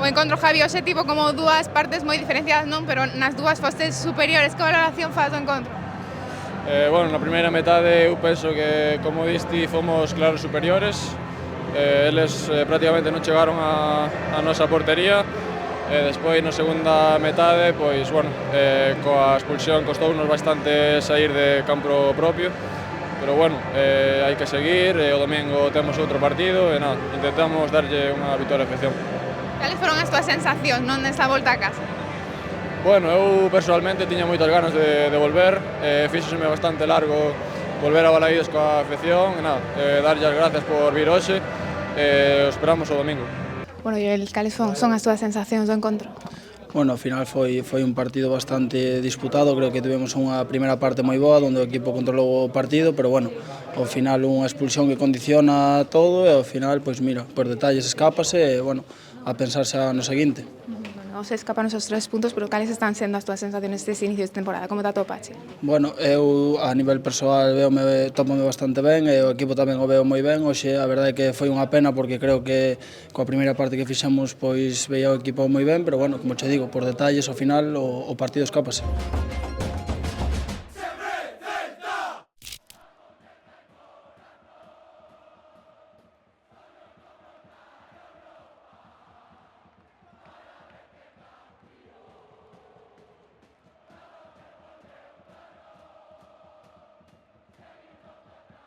encontro, Javi, hoxe tipo como dúas partes moi diferenciadas, non? Pero nas dúas fostes superiores. Que valoración faz do encontro? Bueno, na primeira metade eu penso que, como diste, fomos claros superiores. Eles prácticamente non chegaron a nosa portería. Despois, na segunda metade, pois, bueno, coa expulsión costounos bastante sair de campo propio. Pero bueno, hai que seguir, o domingo temos outro partido e nada, intentamos darlle unha vitoria á afección. Cales foron as túas sensacións, non, nesa volta a casa? Bueno, eu personalmente tiña moitas ganas de volver, fíxoseme bastante largo volver a Balaídos coa afección e nada, darlle as gracias por vir hoxe e o esperamos o domingo. Bueno, Joel, cales son as túas sensacións do encontro? Bueno, ao final foi un partido bastante disputado, creo que tivemos unha primeira parte moi boa onde o equipo controlou o partido, pero bueno, ao final unha expulsión que condiciona todo e ao final, pois mira, por detalles escápase e bueno, a pensarse no seguinte. Bueno, se escapan os 3 puntos, pero cales están sendo as túas sensacións deste inicio de temporada? Como te atopache? Bueno, eu a nivel persoal tópome bastante ben e o equipo tamén o veo moi ben. Hoxe a verdade é que foi unha pena porque creo que coa primeira parte que fixemos pois veía o equipo moi ben, pero bueno, como che digo, por detalles ao final o partido escápase.